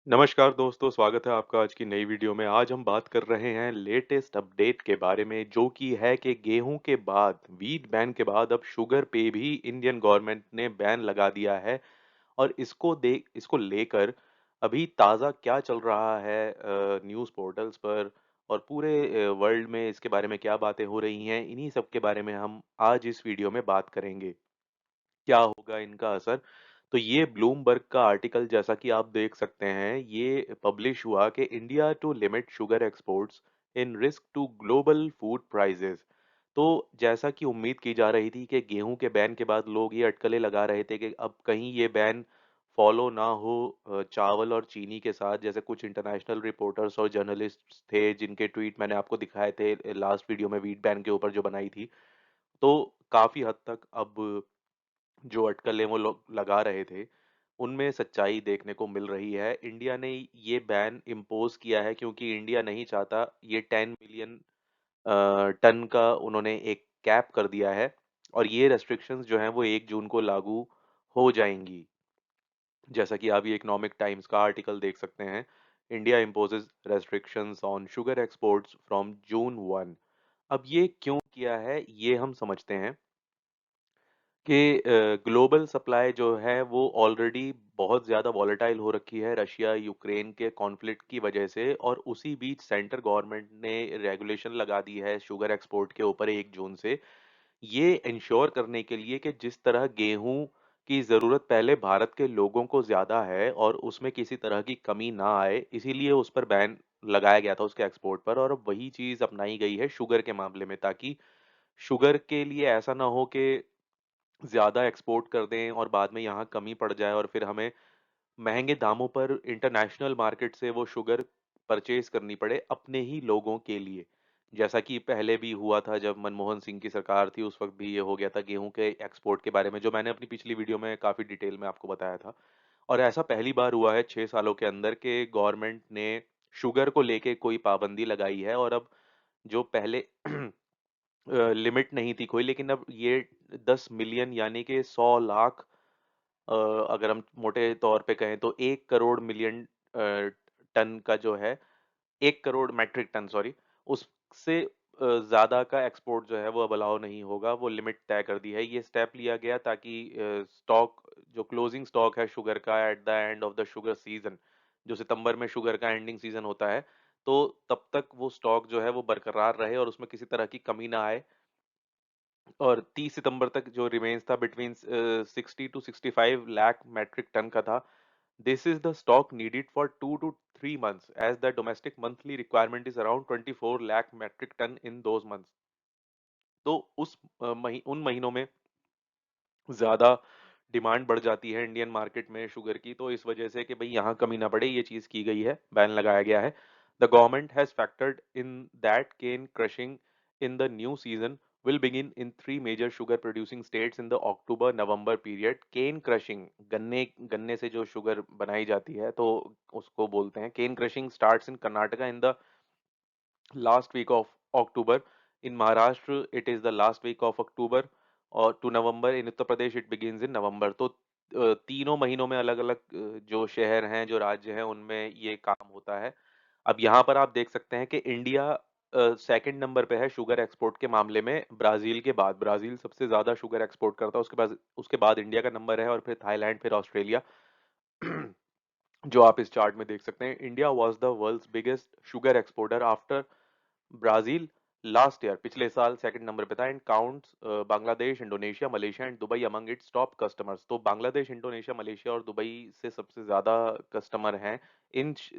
नमस्कार दोस्तों, स्वागत है आपका आज की नई वीडियो में। आज हम बात कर रहे हैं लेटेस्ट अपडेट के बारे में, जो कि है कि गेहूं के बाद, व्हीट बैन के बाद अब शुगर पे भी इंडियन गवर्नमेंट ने बैन लगा दिया है। और इसको लेकर अभी ताज़ा क्या चल रहा है न्यूज़ पोर्टल्स पर और पूरे वर्ल्ड में इसके बारे में क्या बातें हो रही हैं, इन्हीं सब के बारे में हम आज इस वीडियो में बात करेंगे। क्या होगा इनका असर? तो ये ब्लूमबर्ग का आर्टिकल, जैसा कि आप देख सकते हैं, ये पब्लिश हुआ कि India to limit sugar exports in risk to global food prices. तो जैसा कि उम्मीद की जा रही थी कि गेहूं के बैन के बाद लोग ये अटकलें लगा रहे थे कि अब कहीं ये बैन फॉलो ना हो चावल और चीनी के साथ, जैसे कुछ इंटरनेशनल रिपोर्टर्स और जर्नलिस्ट थे जिनके ट्वीट मैंने आपको दिखाए थे लास्ट वीडियो में व्हीट बैन के ऊपर जो बनाई थी। तो काफी हद तक अब जो अटकलें वो लोग लगा रहे थे, उनमें सच्चाई देखने को मिल रही है। इंडिया ने ये बैन इम्पोज़ किया है क्योंकि इंडिया नहीं चाहता, ये 10 मिलियन टन का उन्होंने एक कैप कर दिया है और ये रेस्ट्रिक्शंस जो हैं वो 1 जून को लागू हो जाएँगी। जैसा कि आप ये इकोनॉमिक टाइम्स का आर्टिकल देख सकते हैं, India imposes restrictions on sugar exports from June 1। अब ये क्यों किया है, ये हम समझते हैं कि ग्लोबल सप्लाई जो है वो ऑलरेडी बहुत ज़्यादा वॉलेटाइल हो रखी है रशिया यूक्रेन के कॉन्फ्लिक्ट की वजह से, और उसी बीच सेंटर गवर्नमेंट ने रेगुलेशन लगा दी है शुगर एक्सपोर्ट के ऊपर 1 जून से। ये इंश्योर करने के लिए कि जिस तरह गेहूं की ज़रूरत पहले भारत के लोगों को ज़्यादा है और उसमें किसी तरह की कमी ना आए, इसीलिए उस पर बैन लगाया गया था उसके एक्सपोर्ट पर। और अब वही चीज़ अपनाई गई है शुगर के मामले में, ताकि शुगर के लिए ऐसा ना हो कि ज़्यादा एक्सपोर्ट कर दें और बाद में यहाँ कमी पड़ जाए और फिर हमें महँगे दामों पर इंटरनेशनल मार्केट से वो शुगर परचेज़ करनी पड़े अपने ही लोगों के लिए। जैसा कि पहले भी हुआ था जब मनमोहन सिंह की सरकार थी, उस वक़्त भी ये हो गया था गेहूँ के एक्सपोर्ट के बारे में, जो मैंने अपनी पिछली वीडियो में काफ़ी डिटेल में आपको बताया था। और ऐसा पहली बार हुआ है 6 सालों के अंदर कि गवर्नमेंट ने शुगर को लेके कोई पाबंदी लगाई है। और अब जो पहले लिमिट नहीं थी कोई, लेकिन अब ये 10 मिलियन यानी कि 100 लाख, अ, अगर हम मोटे तौर पे कहें तो 1 करोड़ मिलियन टन का जो है, 1 करोड़ मैट्रिक टन, सॉरी, उससे ज़्यादा का एक्सपोर्ट जो है वो अब अलाउ नहीं होगा, वो लिमिट तय कर दी है। ये स्टेप लिया गया ताकि स्टॉक, जो क्लोजिंग स्टॉक है शुगर का at the end of the sugar season, जो सितंबर में शुगर का एंडिंग सीज़न होता है, तो तब तक वो स्टॉक जो है वो बरकरार रहे और उसमें किसी तरह की कमी ना आए। और 30 सितंबर तक जो रिमेन्स था between 60 to 65 lakh metric ton का था। This is the stock needed for 2 to 3 months as the domestic monthly requirement is around 24 lakh metric ton in those months. तो उन महीनों में ज़्यादा डिमांड बढ़ जाती है इंडियन मार्केट में शुगर की, तो इस वजह से कि भई यहाँ कमी ना पड़े, ये चीज़ की गई है, बैन लगाया गया है। The government has factored in that cane crushing in the new season will begin in 3 major sugar producing states in the October-November period. Cane crushing, गन्ने गन्ने से जो शुगर बनाई जाती है तो उसको बोलते हैं cane crushing, starts in Karnataka in the last week of October. In Maharashtra, it is the last week of October और to November. In Uttar Pradesh it begins in November. तो तीनों महीनों में अलग अलग जो शहर हैं, जो राज्य हैं, उनमें ये काम होता है। अब यहाँ पर आप देख सकते हैं कि इंडिया सेकंड नंबर पे है शुगर एक्सपोर्ट के मामले में, ब्राजील के बाद। ब्राजील सबसे ज्यादा शुगर एक्सपोर्ट करता है, उसके बाद इंडिया का नंबर है, और फिर थाईलैंड, फिर ऑस्ट्रेलिया। जो आप इस चार्ट में देख सकते हैं, India was the world's biggest sugar exporter after Brazil last year, पिछले साल सेकंड नंबर पे था, and counts Bangladesh, Indonesia, Malaysia and Dubai among its top customers. तो बांग्लादेश, इंडोनेशिया, मलेशिया और दुबई से सबसे ज्यादा कस्टमर हैं।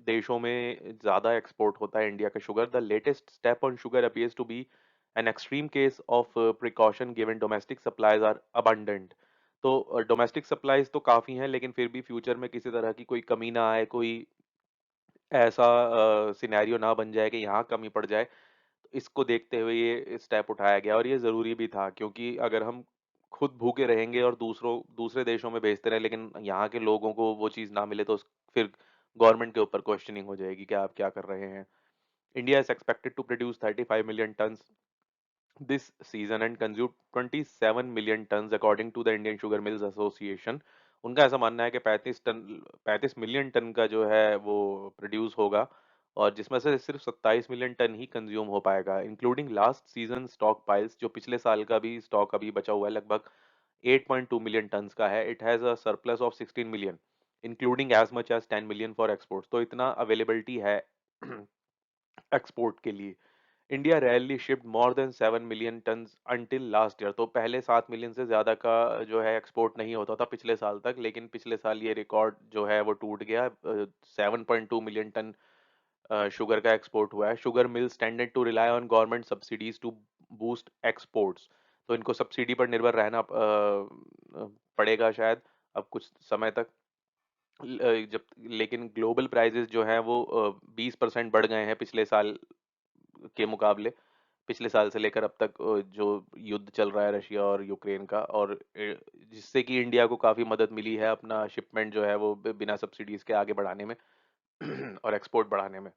देशों में ज्यादा एक्सपोर्ट होता है इंडिया का sugar. The latest step on sugar appears to be an extreme case of precaution given domestic supplies are abundant. तो डोमेस्टिक सप्लाईज तो काफी हैं, लेकिन फिर भी फ्यूचर में किसी तरह की कोई कमी ना आए, कोई ऐसा सिनेरियो ना बन जाए कि यहाँ कमी पड़ जाए, इसको देखते हुए ये स्टेप उठाया गया। और ये ज़रूरी भी था, क्योंकि अगर हम खुद भूखे रहेंगे और दूसरे देशों में भेजते रहे, लेकिन यहाँ के लोगों को वो चीज़ ना मिले, तो फिर गवर्नमेंट के ऊपर क्वेश्चनिंग हो जाएगी कि आप क्या कर रहे हैं। India is expected to produce 35 million tons this season and consumed 27 million tons according to the Indian Sugar Mills Association. उनका ऐसा मानना है कि 35 मिलियन टन का जो है वो प्रोड्यूस होगा और जिसमें से सिर्फ 27 मिलियन टन ही कंज्यूम हो पाएगा, including last season stock piles, जो पिछले साल का भी स्टॉक अभी बचा हुआ है लगभग 8.2 मिलियन टन्स का है। It has a surplus of 16 million, including as much as 10 million for export. तो इतना अवेलेबिलिटी है एक्सपोर्ट के लिए। India rarely shipped more than 7 million tons until last year. तो पहले 7 मिलियन से ज़्यादा का जो है एक्सपोर्ट नहीं होता था पिछले साल तक, लेकिन पिछले साल ये रिकॉर्ड जो है वो टूट गया। 7.2 मिलियन टन शुगर का एक्सपोर्ट हुआ है। Sugar mills tended to rely on government subsidies to boost exports. तो इनको सब्सिडी पर निर्भर रहना पड़ेगा शायद अब कुछ समय तक। जब लेकिन ग्लोबल प्राइसेस जो हैं वो 20% बढ़ गए हैं पिछले साल के मुकाबले। पिछले साल से लेकर अब तक जो युद्ध चल रहा है रशिया और यूक्रेन का, और जिससे कि इंडिया को काफ़ी मदद मिली है अपना शिपमेंट जो है वो बिना सब्सिडीज के आगे बढ़ाने में और एक्सपोर्ट बढ़ाने में।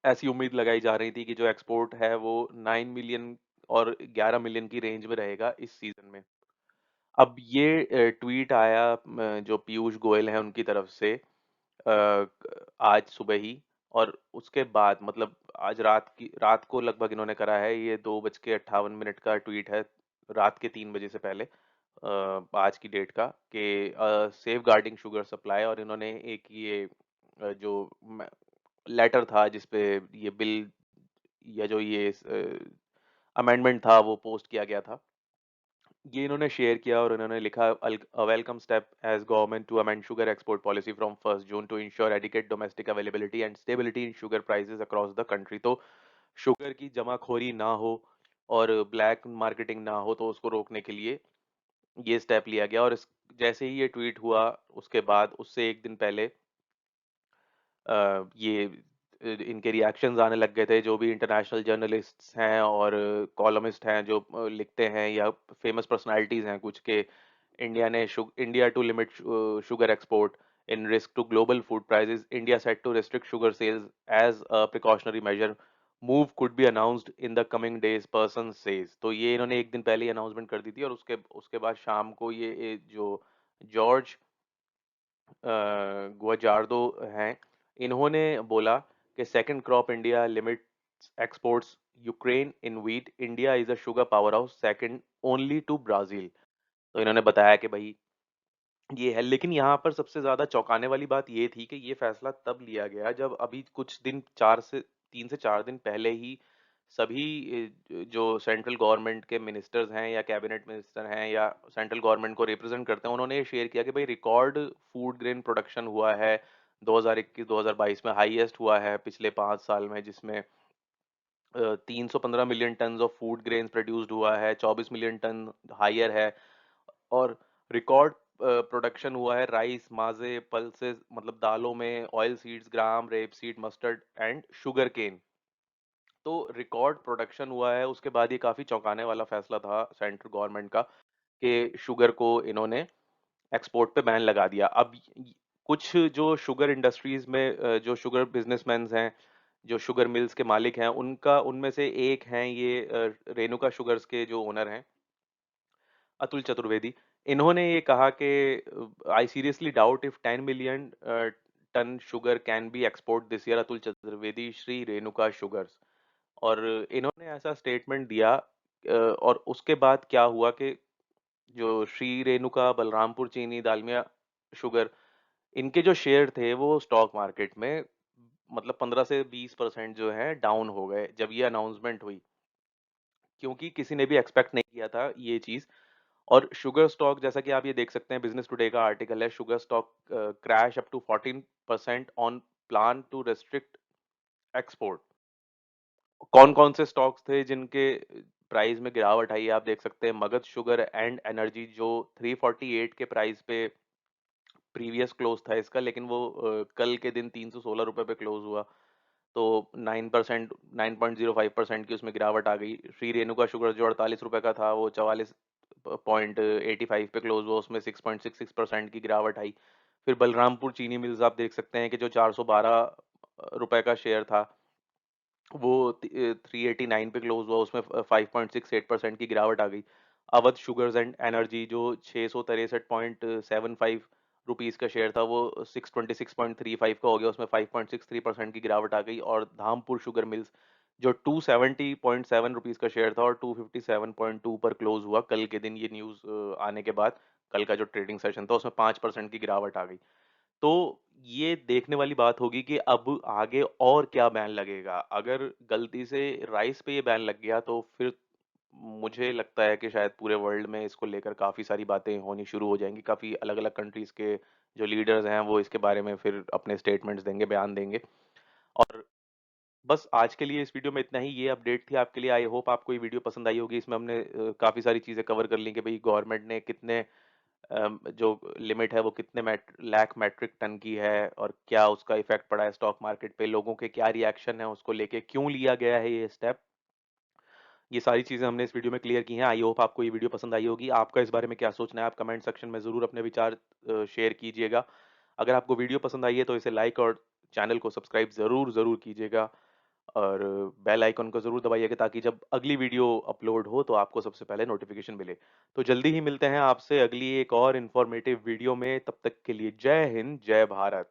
ऐसी उम्मीद लगाई जा रही थी कि जो एक्सपोर्ट है वो 9 मिलियन और 11 मिलियन की रेंज में रहेगा इस सीजन में। अब ये ट्वीट आया जो पीयूष गोयल हैं उनकी तरफ से आज सुबह ही, और उसके बाद मतलब आज रात को लगभग इन्होंने करा है। ये 2:58 का ट्वीट है, रात के 3 बजे से पहले, आज की डेट का, कि सेफ गार्डिंग शुगर सप्लाई। और इन्होंने एक ये जो लेटर था जिसपे ये बिल या जो ये अमेंडमेंट था वो पोस्ट किया गया था, ये इन्होंने शेयर किया और इन्होंने लिखा, a welcome step as government to amend sugar export policy from 1 June to ensure adequate domestic availability and stability in sugar prices across the country. तो शुगर की जमाखोरी ना हो और ब्लैक मार्केटिंग ना हो, तो उसको रोकने के लिए ये स्टेप लिया गया। और जैसे ही ये ट्वीट हुआ उसके बाद उससे एक दिन पहले ये इनके रिएक्शंस आने लग गए थे। जो भी इंटरनेशनल जर्नलिस्ट्स हैं और कॉलमिस्ट हैं जो लिखते हैं, या फेमस पर्सनालिटीज़ हैं कुछ के, India to limit sugar export in risk to global food prices, India set to restrict sugar sales as a precautionary measure, move could be announced in the coming days, person says. तो ये इन्होंने एक दिन पहले ही announcement कर दी थी, और उसके उसके बाद शाम को ये जो जॉर्ज गुआजार्दो हैं, इन्होंने बोला कि second crop India limits exports Ukraine in wheat, India is a sugar powerhouse second only to Brazil. तो इन्होंने बताया कि भाई ये है। लेकिन यहाँ पर सबसे ज्यादा चौंकाने वाली बात ये थी कि ये फैसला तब लिया गया जब अभी कुछ दिन 3 से 4 दिन पहले ही सभी जो सेंट्रल गवर्नमेंट के मिनिस्टर्स हैं या कैबिनेट मिनिस्टर हैं या सेंट्रल गवर्नमेंट को रिप्रेजेंट करते हैं, उन्होंने ये शेयर किया कि भाई रिकॉर्ड फूड ग्रेन प्रोडक्शन हुआ है 2021-2022 में, हाईएस्ट हुआ है पिछले 5 साल में, जिसमें 315 million tonne of food grains produced हुआ है, 24 मिलियन टन हायर है। और रिकॉर्ड प्रोडक्शन हुआ है राइस, माजे, पल्सेस, मतलब दालों में, oilseeds, gram, rapeseed, mustard and sugarcane. तो रिकॉर्ड प्रोडक्शन हुआ है। उसके बाद ये काफी चौंकाने वाला फैसला था सेंट्रल गवर्नमेंट का कि शुगर को इन्होंने एक्सपोर्ट पे बैन लगा दिया। अब कुछ जो शुगर इंडस्ट्रीज में जो शुगर बिजनेसमैन हैं, जो शुगर मिल्स के मालिक हैं, उनका उनमें से एक हैं ये रेणुका शुगर्स के जो ओनर हैं, अतुल चतुर्वेदी। इन्होंने ये कहा कि I seriously doubt if 10 million ton sugar can be export this year, Atul Chaturvedi, Shree Renuka Sugars. और इन्होंने ऐसा स्टेटमेंट दिया। और उसके बाद क्या हुआ कि जो श्री रेणुका, बलरामपुर चीनी, दालमिया शुगर, इनके जो शेयर थे वो स्टॉक मार्केट में मतलब 15 से 20% जो है डाउन हो गए जब ये अनाउंसमेंट हुई, क्योंकि किसी ने भी एक्सपेक्ट नहीं किया था ये चीज़। और शुगर स्टॉक, जैसा कि आप ये देख सकते हैं, बिजनेस टुडे का आर्टिकल है, sugar stock crash up to 14% on plan to restrict export. कौन कौन से स्टॉक्स थे जिनके प्राइस में गिरावट आई है, आप देख सकते हैं। मगध शुगर एंड एनर्जी जो 348 के प्राइस पे प्रीवियस क्लोज था इसका, लेकिन वो कल के दिन 316 रुपए पे क्लोज हुआ। तो 9%, 9.05% की उसमें गिरावट आ गई। श्री रेणुका शुगर जो 48 रुपए का था वो 44.85 पे क्लोज हुआ, उसमें 6.66% की गिरावट आई। फिर बलरामपुर चीनी मिल्स आप देख सकते हैं कि जो 412 रुपए का शेयर था वो 389 पे क्लोज हुआ, उसमें 5.68% की गिरावट आ गई। अवध शुगर्स एंड एनर्जी जो 663.75 रुपीस का शेयर था वो 626.35 का हो गया, उसमें 5.63% की गिरावट आ गई। और धामपुर शुगर मिल्स जो 270.7 रुपीस का शेयर था और 257.2 पर क्लोज हुआ कल के दिन, ये न्यूज आने के बाद कल का जो ट्रेडिंग सेशन था उसमें 5% की गिरावट आ गई। तो ये देखने वाली बात होगी कि अब आगे और क्या बैन लगेगा। अगर गलती से राइस पे ये बैन लग गया तो फिर मुझे लगता है कि शायद पूरे वर्ल्ड में इसको लेकर काफ़ी सारी बातें होनी शुरू हो जाएंगी। काफ़ी अलग-अलग कंट्रीज़ के जो लीडर्स हैं वो इसके बारे में फिर अपने स्टेटमेंट्स देंगे, बयान देंगे। और बस आज के लिए इस वीडियो में इतना ही। ये अपडेट थी आपके लिए। आई होप आपको ये वीडियो पसंद आई होगी। इसमें हमने काफ़ी सारी चीज़ें कवर कर ली कि भाई गवर्नमेंट ने कितने जो लिमिट है वो कितने लाख मैट्रिक टन की है और क्या उसका इफेक्ट पड़ा है स्टॉक मार्केट पे, लोगों के क्या रिएक्शन है उसको लेके, क्यों लिया गया है ये स्टेप। ये सारी चीज़ें हमने इस वीडियो में क्लियर की हैं। आई होप आपको ये वीडियो पसंद आई होगी। आपका इस बारे में क्या सोचना है आप कमेंट सेक्शन में ज़रूर अपने विचार शेयर कीजिएगा। अगर आपको वीडियो पसंद आई है तो इसे लाइक और चैनल को सब्सक्राइब ज़रूर ज़रूर कीजिएगा। और बेल आइकन को ज़रूर दबाइएगा ताकि जब अगली वीडियो अपलोड हो तो आपको सबसे पहले नोटिफिकेशन मिले। तो जल्दी ही मिलते हैं आपसे अगली एक और इन्फॉर्मेटिव वीडियो में। तब तक के लिए जय हिंद, जय भारत।